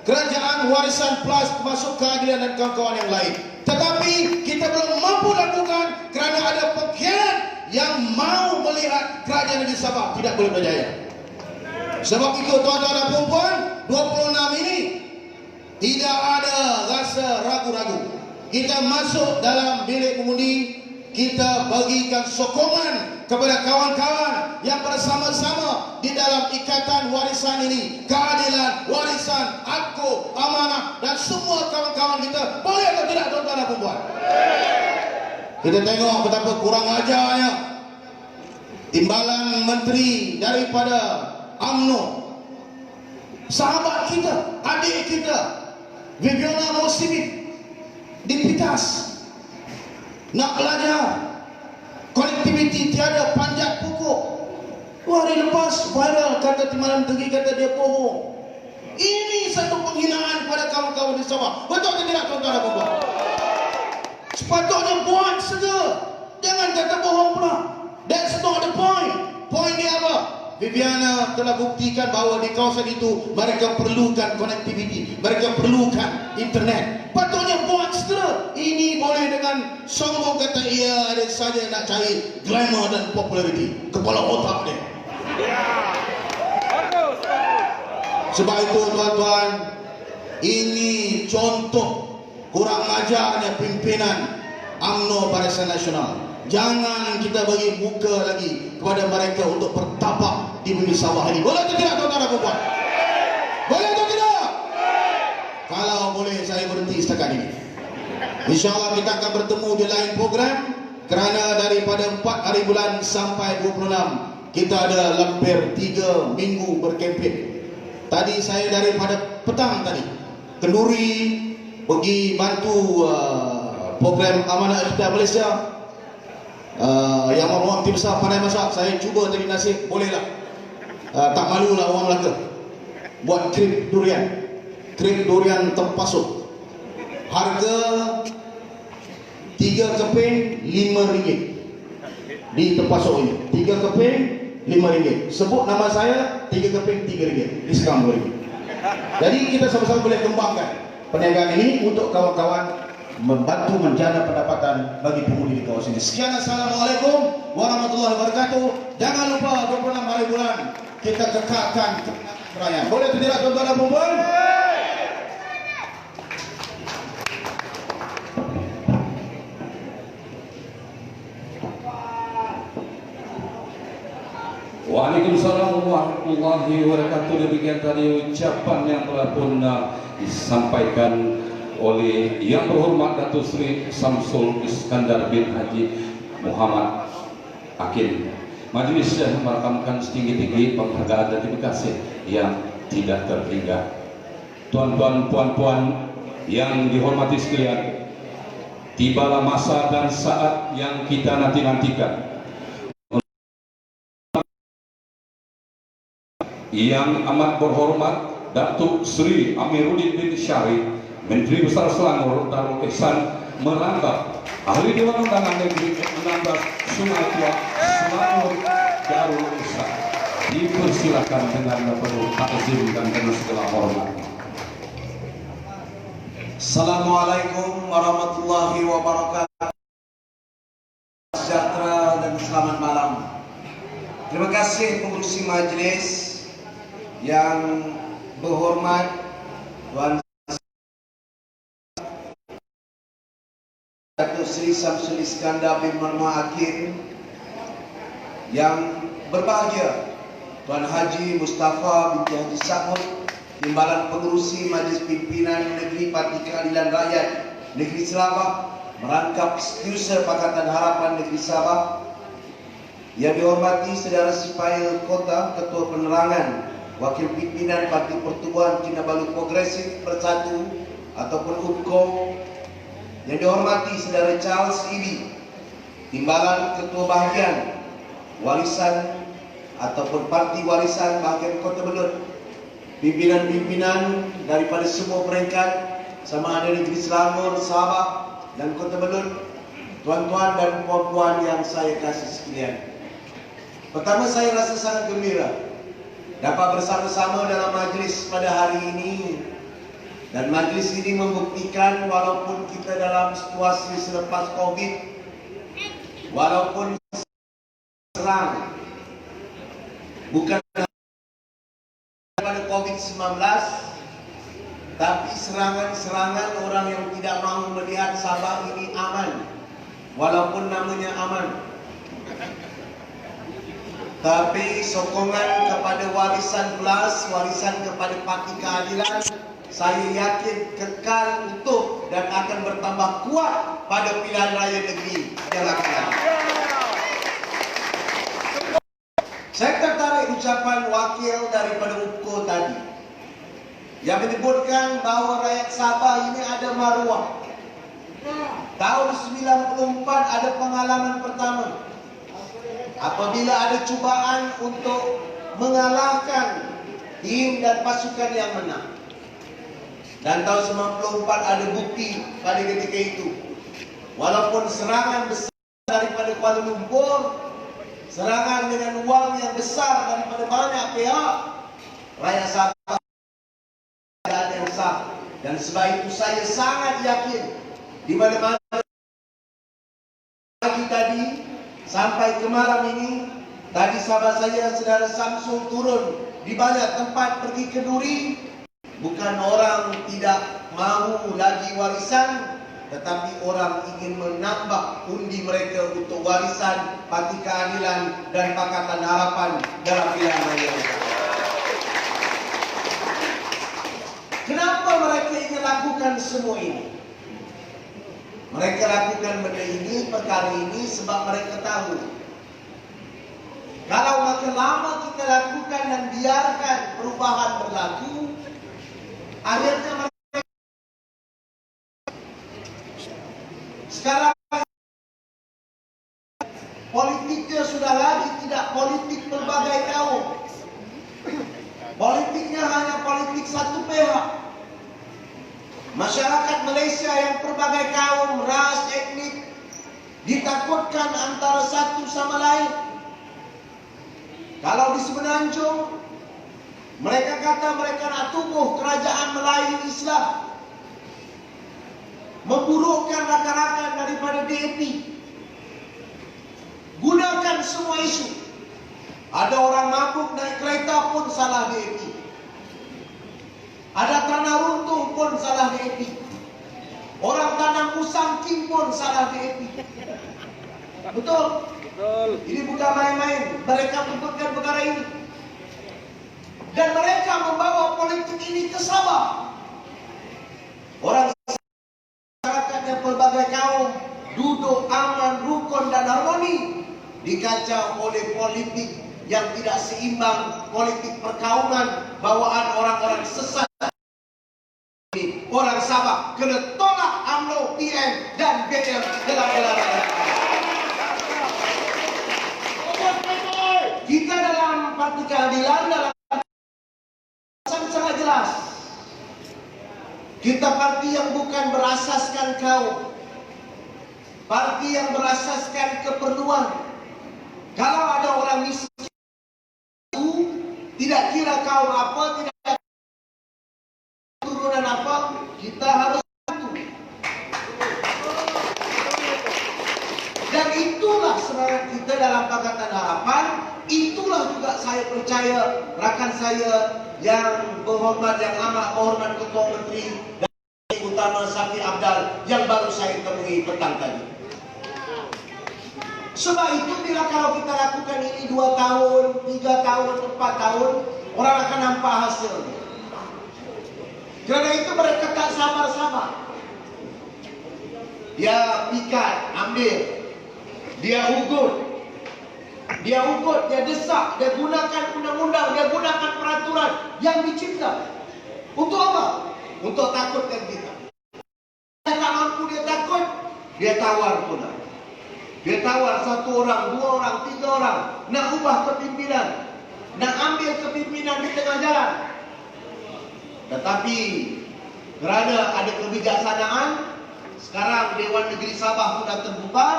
kerajaan, warisan plus, termasuk keadilan dan kawan-kawan yang lain. Tetapi kita belum mampu lakukan kerana ada pengkhianat yang mau melihat kerajaan Negeri Sabah tidak boleh berjaya. Sebab itu tuan-tuan dan puan-puan, 26 ini tidak ada rasa ragu-ragu. Kita masuk dalam bilik mengundi, kita bagikan sokongan kepada kawan-kawan yang bersama-sama di dalam ikatan warisan ini. Keadilan, warisan, ADKO, amanah dan semua kawan-kawan kita. Boleh atau tidak tuan-tuan dan puan-puan? Kita tengok betapa kurang ajarnya timbalan menteri daripada UMNO, sahabat kita, adik kita Viviana Muslimin dipitas. Nak belajar konektiviti tiada panjat pokok. Hari lepas viral kata timbalan menteri, kata dia bohong. Ini satu penghinaan kepada kawan-kawan di Sabah. Betul atau tidak tuan-tuan dan puan-puan? Sepatutnya buat saja, jangan kata bohong pula. That's not the point. Point dia apa? Viviana telah buktikan bahawa di kawasan itu mereka perlukan konektiviti, mereka perlukan internet. Patutnya buat segera. Ini boleh dengan sombong kata ia ada saja nak cari glamour dan populariti. Kepala otak dia. Sebab itu tuan-tuan, ini contoh kurang ajarnya pimpinan UMNO Barisan Nasional. Jangan kita bagi muka lagi kepada mereka untuk bertapak di bumi Sabah ini. Boleh atau tidak tuan-tuan dan puan-puan? Boleh atau tidak? Kalau boleh saya berhenti setakat ini. InsyaAllah kita akan bertemu di lain program. Kerana daripada 4 hari bulan sampai 26 kita ada hampir 3 minggu berkempen. Tadi saya daripada petang tadi Kenduri pergi bantu program Amanah Ikhtiar Malaysia. Yang orang tim besar pandai masak, saya cuba tadi nasib, bolehlah. Tak malulah orang Melaka buat krip durian terpasuk. Harga 3 keping RM5 di terpasuk ini. 3 keping RM5. Sebut nama saya, 3 keping RM3, diskaun RM2. Jadi kita sama-sama boleh kembangkan perniagaan ini untuk kawan-kawan membantu menjana pendapatan bagi penghuni di kawasan ini. Sekian, assalamualaikum warahmatullahi wabarakatuh. Jangan lupa 26 hari bulan kita kekalkan perayaan. Boleh atau tidak tuan-tuan dan puan-puan? Waalaikumsalam warahmatullahi wabarakatuh. Demikian tadi ucapan yang telah pun disampaikan oleh Yang Berhormat Datuk Seri Samsul Iskandar bin Haji Muhammad Akin. Majlis merakamkan setinggi-tinggi penghargaan dan terima kasih yang tidak terhingga. Tuan-tuan, puan-puan yang dihormati sekalian, tibalah masa dan saat yang kita nanti-nantikan. Yang amat berhormat Datuk Seri Amiruddin bin Syarif, Menteri Besar Selangor Darul Ihsan, merangkap Ahli Dewan Undangan Negeri 16 Sungai Tua Selangor Darul Ihsan. Dipersilakan dengan penuh takzim dan penuh segala hormat. Assalamualaikum warahmatullahi wabarakatuh. Sejahtera dan selamat malam. Terima kasih pengurusi majlis yang berhormat Tuan Datuk Seri Samsul Iskandar bin Muhammad Akin, yang berbahagia Tuan Haji Mustafa binti Haji Sahut, Timbalan Pengerusi Majlis Pimpinan Negeri Parti Keadilan Rakyat Negeri Sabah, merangkap Setiausaha Pakatan Harapan Negeri Sabah, yang dihormati Saudara Sipail Kota, Ketua Penerangan, Wakil Pimpinan Parti Pertubuhan Kinabalu Progresif Bersatu ataupun UPKO, yang dihormati Saudara Charles Ibi, Timbalan Ketua Bahagian Warisan ataupun Parti Warisan Bahagian Kota Belud, pimpinan-pimpinan daripada semua peringkat sama ada Negeri Selangor, Sabah dan Kota Belud, tuan-tuan dan puan-puan yang saya kasih sekalian. Pertama, saya rasa sangat gembira dapat bersama-sama dalam majlis pada hari ini Dan majlis ini membuktikan walaupun kita dalam situasi selepas Covid, walaupun serang bukan pada Covid-19, tapi serangan-serangan orang yang tidak mahu melihat Sabah ini aman, walaupun namanya aman. Tapi sokongan kepada warisan belas, warisan kepada parti keadilan, saya yakin kekal utuh dan akan bertambah kuat pada pilihan raya negeri yang akan datang. Saya tertarik ucapan wakil daripada UPKO tadi yang menyebutkan bahawa rakyat Sabah ini ada maruah. Tahun 94 ada pengalaman pertama apabila ada cubaan untuk mengalahkan tim dan pasukan yang menang. Dan tahun 94 ada bukti pada ketika itu. Walaupun serangan besar daripada Kuala Lumpur, serangan dengan uang yang besar daripada banyak pihak, rakyat Sabah tidak ada yang sah. Dan sebab itu saya sangat yakin di mana-mana pagi tadi sampai ke malam ini, tadi sahabat saya saudara Samsul turun di banyak tempat pergi ke Duri. Bukan orang tidak mahu lagi warisan, tetapi orang ingin menambah undi mereka untuk warisan Parti Keadilan dan Pakatan Harapan dalam pilihan raya. Kenapa mereka ingin lakukan semua ini? Mereka lakukan benda ini, perkara ini sebab mereka tahu kalau makin lama kita lakukan dan biarkan perubahan berlaku, akhirnya mereka sekarang politiknya sudah lagi tidak politik berbagai kaum. Politiknya hanya politik satu pihak. Masyarakat Malaysia yang berbagai kaum, ras, etnik ditakutkan antara satu sama lain. Kalau di Semenanjung, mereka kata mereka nak tubuh kerajaan Melayu Islam, memburukkan rakan-rakan daripada DAP. Gunakan semua isu. Ada orang mabuk naik kereta pun salah DAP. Ada tanah runtuh pun salah DAP. Orang tanam musang king pun salah DAP. Betul? Betul. Ini bukan main-main. Mereka bentukkan perkara ini. Dan mereka membawa politik ini ke Sabah. Orang masyarakat yang pelbagai kaum duduk aman, rukun dan harmoni, dikacau oleh politik yang tidak seimbang, politik perkauman, bawaan orang-orang sesat. Orang Sabah kena tolak UMNO, PM dan BM dalam pilihan. Kita dalam Parti Keadilan dalam sangat jelas. Kita parti yang bukan berasaskan kaum, parti yang berasaskan keperluan. Kalau ada orang miskin, tidak kira kaum apa, tidak turunan apa, kita harus bantu. Dan itulah semangat kita dalam Pakatan Harapan. Itulah juga saya percaya rakan saya yang berhormat, yang amat berhormat Ketua Menteri dan Utama Syafiq Abdal yang baru saya temui petang tadi. Sebab itu bila kalau kita lakukan ini 2 tahun, 3 tahun, 4 tahun, orang akan nampak hasilnya. Kerana itu mereka tak sabar-sabar. Dia pikat, ambil. Dia ugut, dia desak, dia gunakan undang-undang, dia gunakan peraturan yang dicipta. Untuk apa? Untuk takutkan kita. Dia tak mampu, dia takut, dia tawar pula. Dia tawar 1 orang, 2 orang, 3 orang, nak ubah kepimpinan, nak ambil kepimpinan di tengah jalan. Tetapi kerana ada kebijaksanaan, sekarang Dewan Negeri Sabah sudah terbubar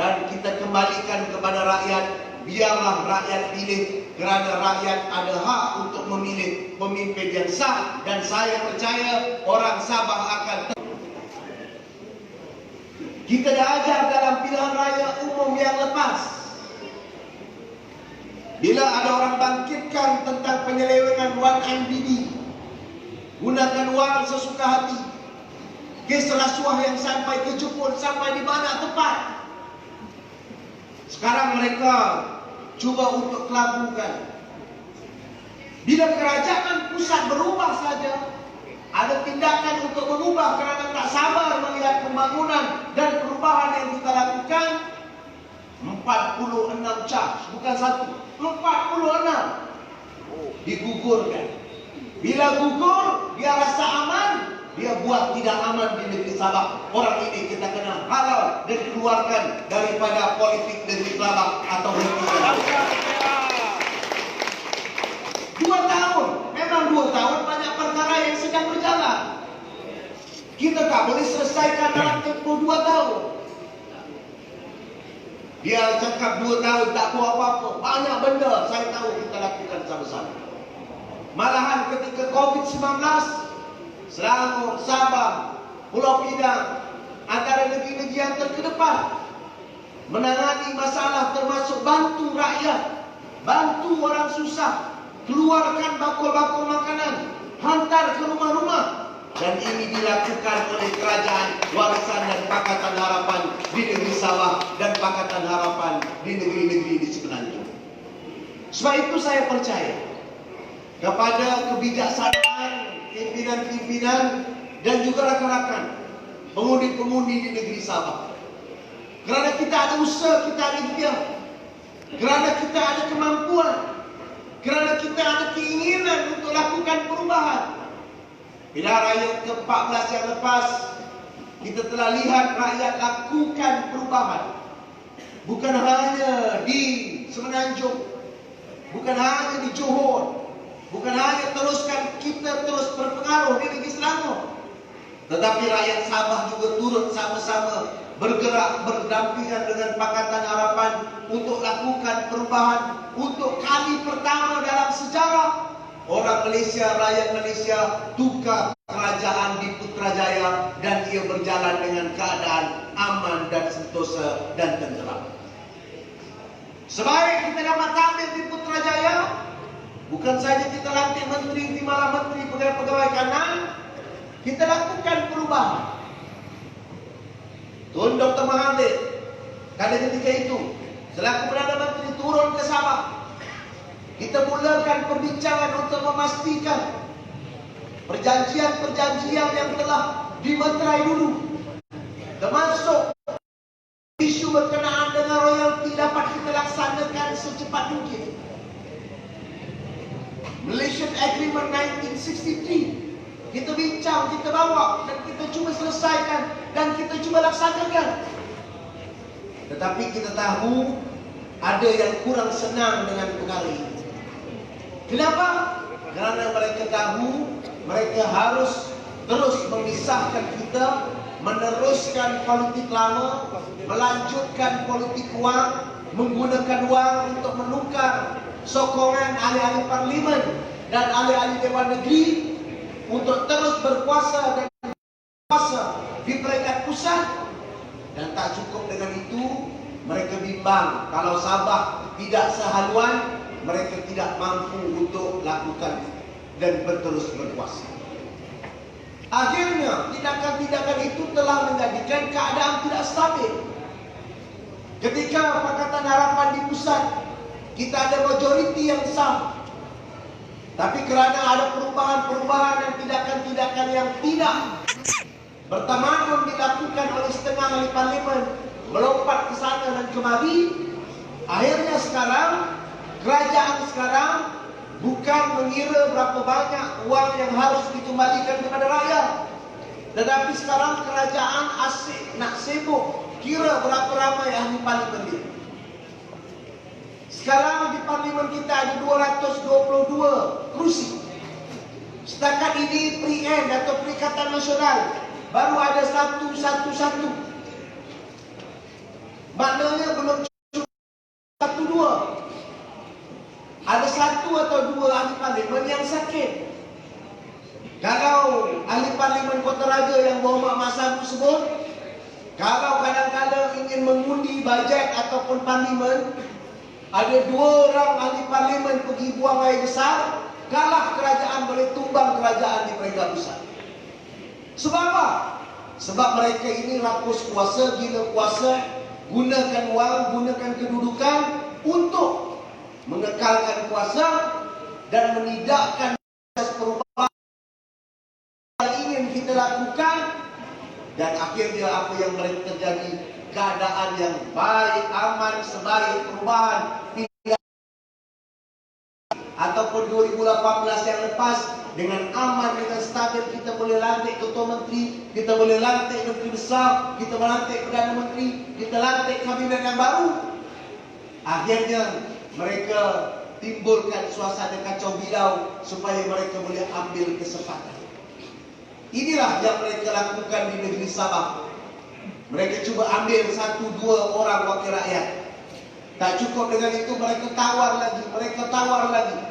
dan kita kembalikan kepada rakyat biarlah rakyat pilih, kerana rakyat ada hak untuk memilih pemimpin yang sah, dan saya percaya orang Sabah akan. Kita dah ajar dalam pilihan raya umum yang lepas, bila ada orang bangkitkan tentang penyelewengan 1MDB, gunakan wang sesuka hati, kes rasuah yang sampai ke Jepun, sampai di mana tempat. Sekarang mereka cuba untuk kelabukan. Bila kerajaan pusat berubah saja, ada tindakan untuk mengubah kerana tak sabar melihat pembangunan dan perubahan yang kita lakukan. 46 charge, bukan satu, 46 digugurkan. Bila gugur, dia rasa aman, dia buat tidak aman di negeri Sabah. Orang ini kita kena halau dan keluarkan daripada politik negeri Sabah atau negeri Sabah. 2 tahun, memang 2 tahun banyak perkara yang sedang berjalan. Kita tak boleh selesaikan dalam tempoh 2 tahun. Dia cakap 2 tahun tak buat apa-apa. Banyak benda saya tahu kita lakukan sama-sama. Malahan ketika COVID-19, Selangor, Sabah, Pulau Pinang, antara negeri-negeri yang terkedepan menangani masalah, termasuk bantu rakyat, bantu orang susah, keluarkan bakul-bakul makanan, hantar ke rumah-rumah. Dan ini dilakukan oleh Kerajaan Warisan dan Pakatan Harapan di negeri Sabah dan Pakatan Harapan di negeri-negeri di Semenanjung. Sebab itu saya percaya kepada kebijaksanaan pimpinan-pimpinan dan juga rakan-rakan pengundi-pengundi di negeri Sabah. Kerana kita ada usaha, kita ada ikhtiar, kerana kita ada kemampuan, kerana kita ada keinginan untuk lakukan perubahan. Pilihan raya ke-14 yang lepas, kita telah lihat rakyat lakukan perubahan. Bukan hanya di Semenanjung, bukan hanya di Johor, bukan hanya kita terus berpengaruh di negeri Selangor, tetapi rakyat Sabah juga turut sama-sama bergerak berdampingan dengan Pakatan Harapan untuk lakukan perubahan. Untuk kali pertama dalam sejarah, orang Malaysia, rakyat Malaysia tukar kerajaan di Putrajaya dan ia berjalan dengan keadaan aman dan sentosa dan tenteram. Sebaik kita dapat tampil di Putrajaya, bukan saja kita lantik menteri, timbalan menteri, pegawai kanan, kita lakukan perubahan. Tun Dr. Mahathir pada ketika itu selaku Perdana Menteri turun ke Sabah. Kita mulakan perbincangan untuk memastikan perjanjian-perjanjian yang telah dimeterai dulu, termasuk isu berkenaan dengan royalti, dapat kita laksanakan secepat mungkin. Malaysian Agreement 1963 kita bincang, kita bawa dan kita cuba selesaikan dan kita cuba laksanakan. Tetapi kita tahu ada yang kurang senang dengan perkara ini. Kenapa? Kerana mereka tahu mereka harus terus memisahkan kita, meneruskan politik lama, melanjutkan politik wang, menggunakan wang untuk menukar sokongan ahli-ahli parlimen dan ahli-ahli Dewan Negeri untuk terus berkuasa dan berkuasa di peringkat pusat. Dan tak cukup dengan itu, mereka bimbang kalau Sabah tidak sehaluan, mereka tidak mampu untuk lakukan dan berterus berkuasa. Akhirnya tindakan-tindakan itu telah menjadikan keadaan tidak stabil. Ketika Pakatan Harapan di pusat, kita ada majoriti yang sah, tapi kerana ada perubahan-perubahan dan tindakan-tindakan yang tidak bertamadun dilakukan oleh setengah ahli parlimen, melompat ke sana dan kemari, akhirnya sekarang kerajaan sekarang bukan mengira berapa banyak uang yang harus dikembalikan kepada rakyat, tetapi sekarang kerajaan asyik nak sibuk kira berapa ramai ahli parlimen dia. Sekarang di parlimen kita ada 222 kerusi. Setakat ini PRN atau Perikatan Nasional baru ada 111. Maknanya belum cukup 1-2. dan yang sakit. Kalau ahli parlimen Kota Raja yang berhormat Mas Abu sebut, kalau kadang-kadang ingin mengundi bajet ataupun parlimen, ada 2 orang ahli parlimen pergi buang air besar, kalah kerajaan, boleh tumbang kerajaan di peringkat pusat. Sebab apa? Sebab mereka ini rakus kuasa, gila kuasa, gunakan wang, gunakan kedudukan untuk mengekalkan kuasa dan menidakkan proses perubahan yang ingin kita lakukan, dan akhirnya apa yang mereka terjadi, keadaan yang baik, aman, sebaik perubahan ataupun 2018 yang lepas, dengan aman, dengan stabil, kita boleh lantik ketua menteri, kita boleh lantik menteri besar, kita melantik perdana menteri, kita lantik kabinet yang baru. Akhirnya mereka timbulkan suasana kacau bilau supaya mereka boleh ambil kesempatan. Inilah yang mereka lakukan di negeri Sabah. Mereka cuba ambil 1-2 orang wakil rakyat. Tak cukup dengan itu, mereka tawar lagi.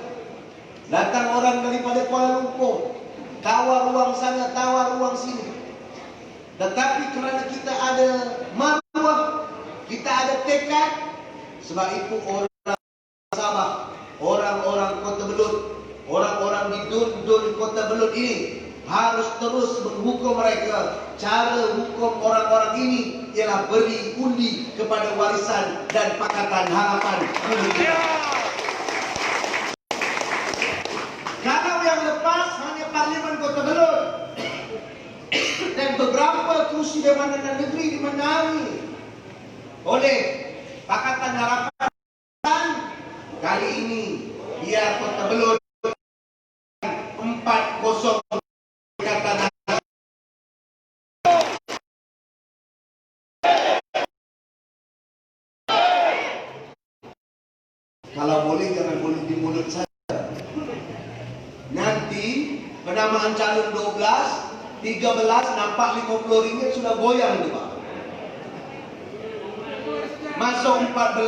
Datang orang daripada Kuala Lumpur, tawar ruang sana, tawar ruang sini. Tetapi kerana kita ada maruah, kita ada tekad, sebab itu orang Sabah, orang-orang Kota Belud, orang-orang di Dun Kota Belud ini harus terus menghukum mereka. Cara hukum orang-orang ini ialah beri undi kepada Warisan dan Pakatan Harapan. Kalau yang lepas hanya Parlimen Kota Belud dan beberapa kursi Dewan Negeri dimenangi oleh Pakatan Harapan, kali ini biar Kota Belud 4-0 Pakatan Harapan. Kalau boleh jangan boleh di mulut saya. Nanti penamaan calon 12, 13 nampak RM50 sudah goyang tu Pak. Masuk 14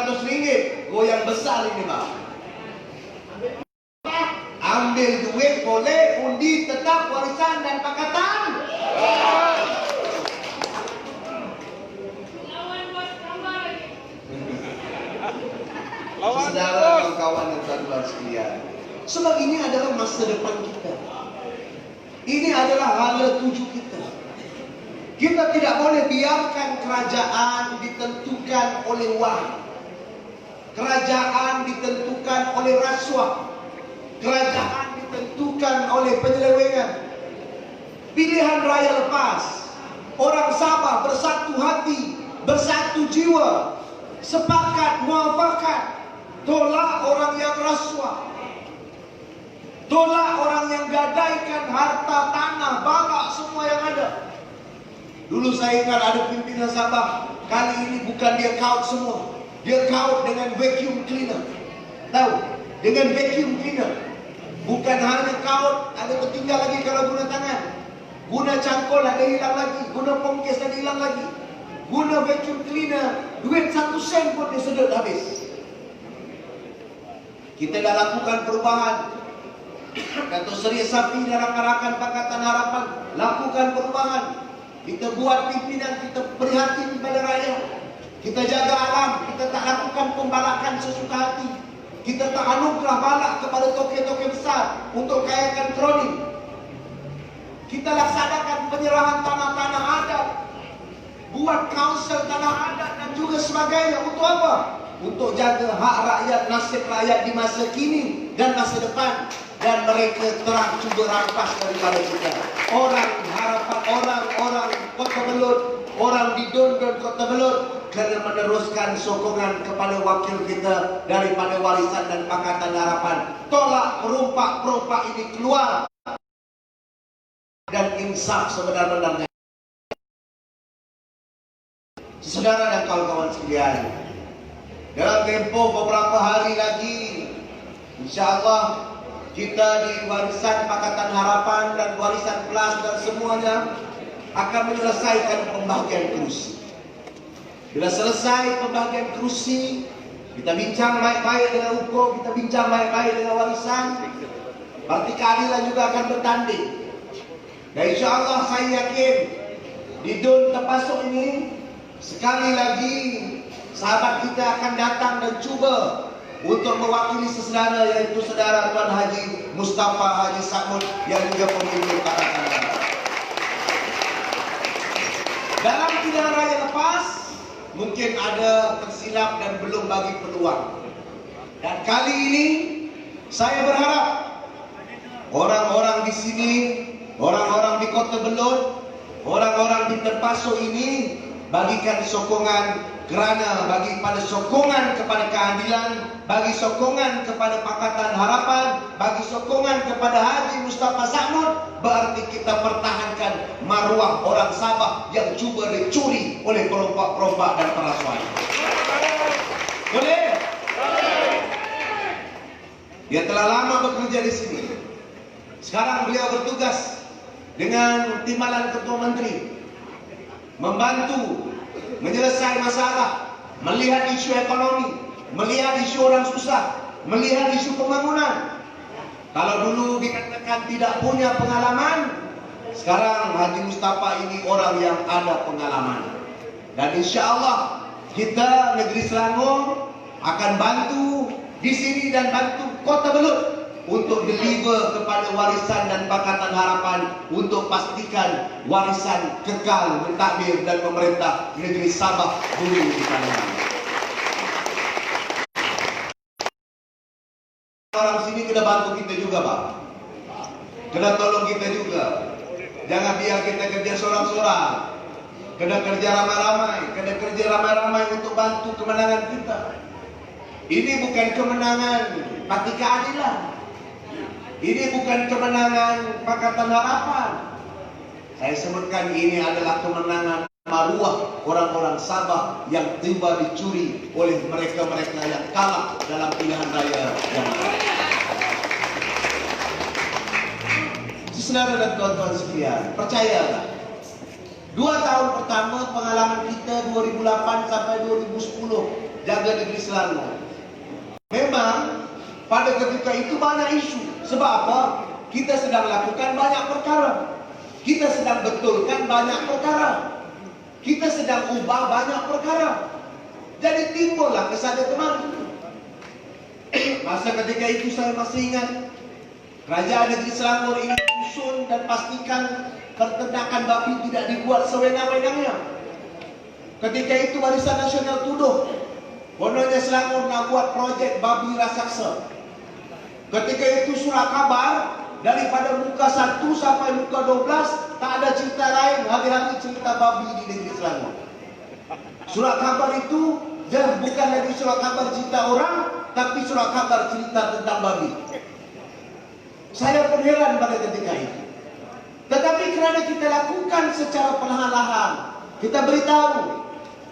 RM100 goyang besar ini Pak. Ambil duit boleh, undi tetap Warisan dan Pakatan. Saudara, kawan dan saudara sekalian, sebab ini adalah masa depan kita. Ini adalah hala tuju kita. Kita tidak boleh biarkan kerajaan ditentukan oleh wang. Kerajaan ditentukan oleh rasuah. Kerajaan ditentukan oleh penyelewengan. Pilihan raya lepas, orang Sabah bersatu hati, bersatu jiwa, sepakat muafakat, tolak orang yang rasuah, tolak orang yang gadaikan harta tanah, balak semua yang ada. Dulu saya ingat ada pimpinan Sabah, kali ini bukan dia kaut semua, dia kaut dengan vacuum cleaner. Tahu? Dengan vacuum cleaner. Bukan hanya kaut, ada tertinggal lagi kalau guna tangan. Guna cangkol ada hilang lagi, guna pongkes ada hilang lagi. Guna vacuum cleaner, duit 1 sen pun dia sedot habis. Kita dah lakukan perubahan. Dato' Seri Safi dan rakan-rakan Pakatan Harapan lakukan perubahan. Kita buat pimpinan, kita prihatin kepada rakyat. Kita jaga alam, kita tak lakukan pembalakan sesuka hati. Kita tak anugerah balak kepada tokoh-tokoh besar untuk kayakan kroni. Kita laksanakan penyerahan tanah-tanah adat, buat kaunsil tanah adat dan juga sebagainya. Untuk apa? Untuk jaga hak rakyat, nasib rakyat di masa kini dan masa depan. Dan mereka terang cuba rampas daripada kita. Orang harapan, orang Kota Belud, orang di Dun Kota Belud, kerana meneruskan sokongan kepada wakil kita daripada Warisan dan Pakatan Harapan. Tolak perompak-perompak ini keluar dan insaf sebenar-benarnya. Saudara dan kawan-kawan sekalian, dalam tempoh beberapa hari lagi, insya-Allah kita di Warisan Pakatan Harapan dan Warisan Plus dan semuanya akan menyelesaikan pembagian kerusi. Bila selesai pembagian kerusi, Kita bincang baik-baik dengan hukum, kita bincang baik-baik dengan warisan. Parti keadilan juga akan bertanding. Dan insya Allah saya yakin di DUN Terpasuk ini sekali lagi sahabat kita akan datang dan cuba untuk mewakili sesaudara, yaitu saudara Tuan Haji Mustafa Haji Sakmud yang juga pemimpin Pakatan Harapan. Dalam pilihan raya lepas mungkin ada tersilap dan belum bagi peluang. Dan kali ini saya berharap orang-orang di sini, orang-orang di Kota Belud, orang-orang di Terpasuk ini bagikan sokongan, kerana bagi pada sokongan kepada keadilan, bagi sokongan kepada Pakatan Harapan, bagi sokongan kepada Haji Mustafa Sakmud, berarti kita pertahankan maruah orang Sabah yang cuba dicuri oleh perompak-perompak dan perasuan. Boleh? Dia telah lama bekerja di sini. Sekarang beliau bertugas dengan timbalan Ketua Menteri, membantu menyelesaikan masalah, melihat isu ekonomi, melihat isu orang susah, melihat isu pembangunan. Kalau dulu dikatakan tidak punya pengalaman, sekarang Haji Mustafa ini orang yang ada pengalaman. Dan insya Allah kita negeri Selangor akan bantu di sini dan bantu Kota Belud untuk deliver kepada warisan dan Pakatan Harapan untuk pastikan warisan kekal mentadbir dan memerintah negeri Sabah dulu di sana. Orang sini kena bantu kita juga, Pak. Kena tolong kita juga. Jangan biar kita kerja seorang-seorang. Kena kerja ramai-ramai, kena kerja ramai-ramai untuk bantu kemenangan kita. Ini bukan kemenangan Parti Keadilan. Ini bukan kemenangan Pakatan Harapan. Saya sebutkan ini adalah kemenangan maruah orang-orang Sabah yang tiba dicuri oleh mereka-mereka yang kalah dalam pilihan raya yang lalu. Saudara dan tuan-tuan sekalian, percayalah, 2 tahun pertama pengalaman kita 2008 sampai 2010 jaga negeri Selangor. Memang pada ketika itu banyak isu. Sebab apa? Kita sedang lakukan banyak perkara. Kita sedang betulkan banyak perkara. Kita sedang ubah banyak perkara. Jadi timbullah kesada kemari. Masa ketika itu saya masih ingat, Kerajaan Negeri Selangor ini usun dan pastikan pertendakan babi tidak dibuat sewenang-wenangnya. Ketika itu Barisan Nasional tuduh kononnya Selangor nak buat projek babi raksasa. Ketika itu surat kabar daripada muka 1 sampai muka 12 tak ada cerita lain, hari-hari cerita babi di negeri Selangor. Surat kabar itu dan bukan lagi surat kabar cerita orang, tapi surat kabar cerita tentang babi. Saya berheran pada ketika itu. Tetapi kerana kita lakukan secara perlahan-lahan, kita beritahu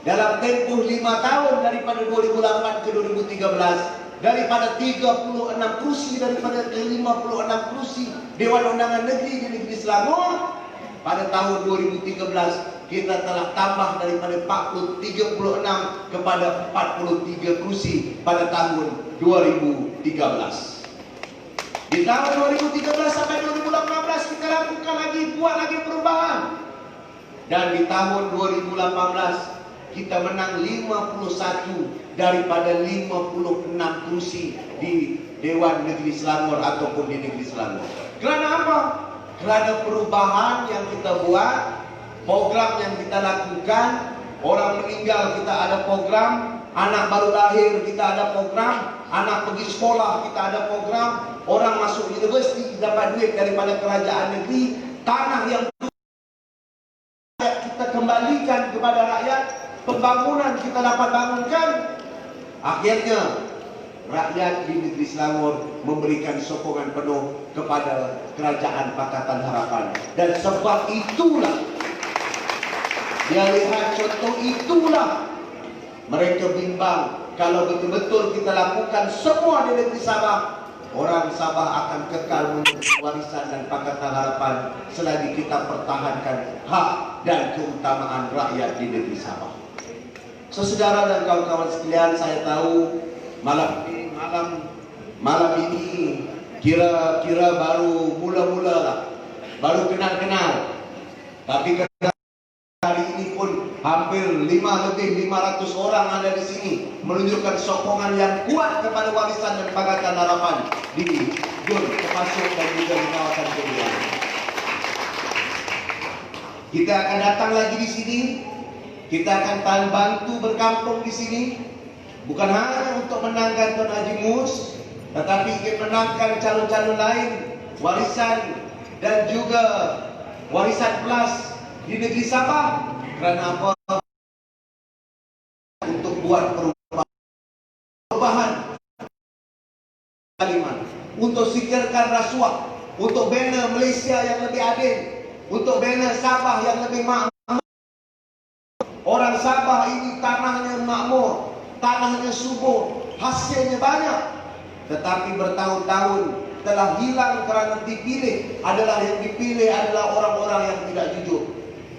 dalam tempoh 5 tahun daripada 2008 ke 2013, daripada 36 kursi daripada 56 kursi Dewan Undangan Negeri di negeri Selangor, pada tahun 2013 kita telah tambah daripada 36 kepada 43 kursi pada tahun 2013. Di tahun 2013 sampai 2018 kita lakukan lagi, buat lagi perubahan. Dan di tahun 2018 kita menang 51 daripada 56 kursi di Dewan Negeri Selangor ataupun di negeri Selangor. Kerana apa? Kerana perubahan yang kita buat, program yang kita lakukan. Orang meninggal kita ada program, anak baru lahir kita ada program, anak pergi sekolah kita ada program, orang masuk universiti dapat duit daripada kerajaan negeri, tanah yang kita kembalikan kepada rakyat, pembangunan kita dapat bangunkan. Akhirnya rakyat di negeri Selangor memberikan sokongan penuh kepada Kerajaan Pakatan Harapan. Dan sebab itulah, dia lihat contoh itulah, mereka bimbang kalau betul-betul kita lakukan semua di negeri Sabah, orang Sabah akan kekal menjadi warisan dan Pakatan Harapan selagi kita pertahankan hak dan keutamaan rakyat di negeri Sabah. Saudara dan kawan-kawan sekalian, saya tahu malam ini kira-kira baru mula-mula lah, baru kenal-kenal. Tapi hari ini pun hampir 500 orang ada di sini, menunjukkan sokongan yang kuat kepada warisan dan Pakatan Harapan di Jun, termasuk dan juga di kawasan Kebuan. Kita akan datang lagi di sini, kita akan bantu berkampung di sini, bukan hanya untuk menangkan Tuan Haji Mus, tetapi ingin menangkan calon-calon lain, warisan dan juga warisan plus di negeri Sabah. Kerana apa? Untuk buat perubahan Kalimantan, untuk singkirkan rasuah, untuk bina Malaysia yang lebih adil, untuk bina Sabah yang lebih makmur. Orang Sabah ini tanahnya makmur, tanahnya subur, hasilnya banyak, tetapi bertahun-tahun telah hilang kerana dipilih yang dipilih adalah orang-orang yang tidak jujur.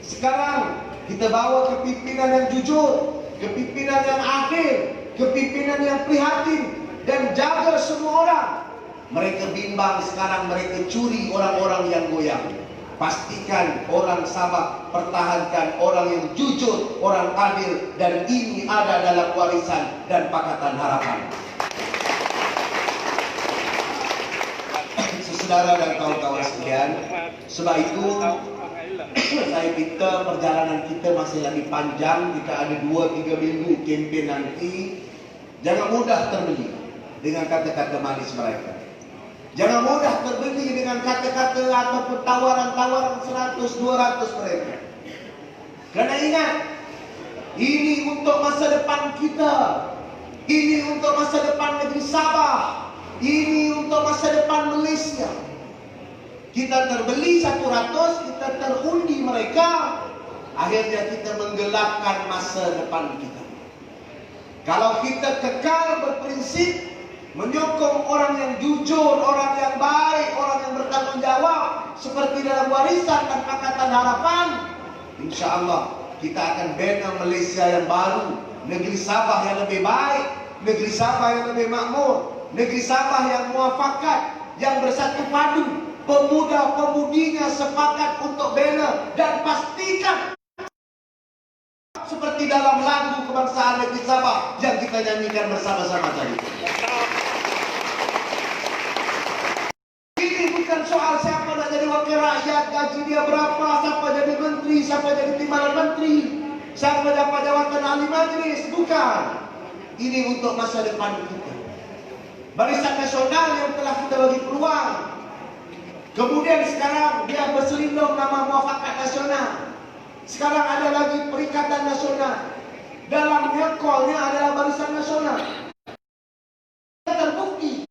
Sekarang kita bawa kepimpinan yang jujur, kepimpinan yang adil, kepimpinan yang prihatin dan jaga semua orang. Mereka bimbang sekarang, mereka curi orang-orang yang goyang. Pastikan orang Sabah, pertahankan orang yang jujur, orang adil, dan ini ada dalam warisan dan Pakatan Harapan. Saudara dan kawan-kawan sekalian, sebab itu saya minta perjalanan kita masih lagi panjang. Kita ada 2-3 minggu kempen nanti. Jangan mudah terbeli dengan kata-kata manis mereka. Jangan mudah terbeli dengan kata-kata ataupun tawaran-tawaran 100-200 mereka. Kerana ingat, ini untuk masa depan kita, ini untuk masa depan negeri Sabah, ini untuk masa depan Malaysia. Kita terbeli 100, kita terundi mereka, akhirnya kita menggelapkan masa depan kita. Kalau kita kekal berprinsip, menyokong orang yang jujur, orang yang baik, orang yang bertanggung jawab, seperti dalam warisan dan Pakatan Harapan, insya Allah kita akan bina Malaysia yang baru, negeri Sabah yang lebih baik, negeri Sabah yang lebih makmur, negeri Sabah yang muafakat, yang bersatu padu. Pemuda-pemudinya sepakat untuk bina dan pastikan seperti dalam lagu kebangsaan negeri Sabah yang kita nyanyikan bersama-sama tadi. Ini bukan soal siapa nak jadi wakil rakyat, gaji dia berapa, siapa jadi menteri, siapa jadi timbalan menteri, siapa dapat jawatan ahli majlis. Bukan. Ini untuk masa depan kita. Barisan Nasional yang telah kita bagi peluang, kemudian sekarang dia berselindung nama Muafakat Nasional. Sekarang ada lagi Perikatan Nasional. Dalamnya call-nya adalah Barisan Nasional. Terbukti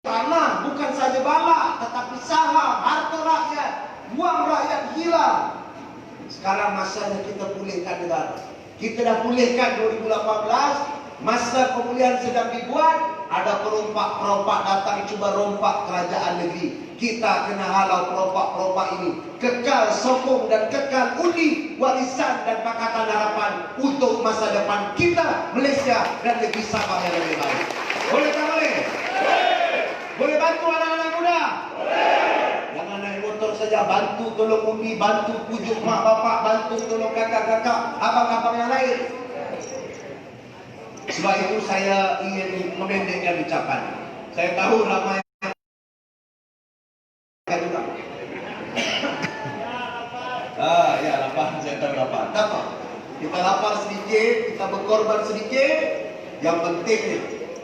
tanah bukan saja balak, tetapi saham, harta rakyat, uang rakyat hilang. Sekarang masanya kita pulihkan negara. Kita dah pulihkan 2018, masa pemulihan sedang dibuat. Ada perompak-perompak datang cuba rompak kerajaan negeri. Kita kena halau perompak-perompak ini. Kekal sokong dan kekal undi warisan dan Pakatan Harapan untuk masa depan kita, Malaysia dan negeri Sabah yang lebih baik. Boleh tak boleh? Boleh bantu anak-anak muda? Jangan naik motor saja, bantu tolong undi, bantu pujuk mak bapak, bantu tolong kakak-kakak, abang-abang yang lain. Sebab itu saya ingin memendekkan ucapan. Saya tahu ramai juga. Ya lapar, saya tahu lapar. Tak apa. Kita lapar sedikit, kita berkorban sedikit. Yang penting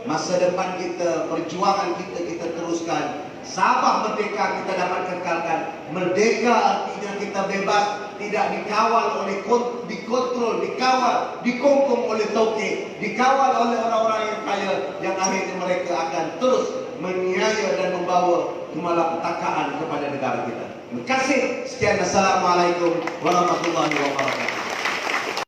masa depan kita, perjuangan kita teruskan. Sabah merdeka kita dapat kekalkan. Merdeka artinya kita bebas, tidak dikawal oleh dikontrol, dikawal, dikongkong oleh toke, dikawal oleh orang-orang yang kaya, yang akhirnya mereka akan terus meniaya dan membawa kemalapetakaan kepada negara kita. Terima kasih. Sekian. Assalamualaikum warahmatullahi wabarakatuh.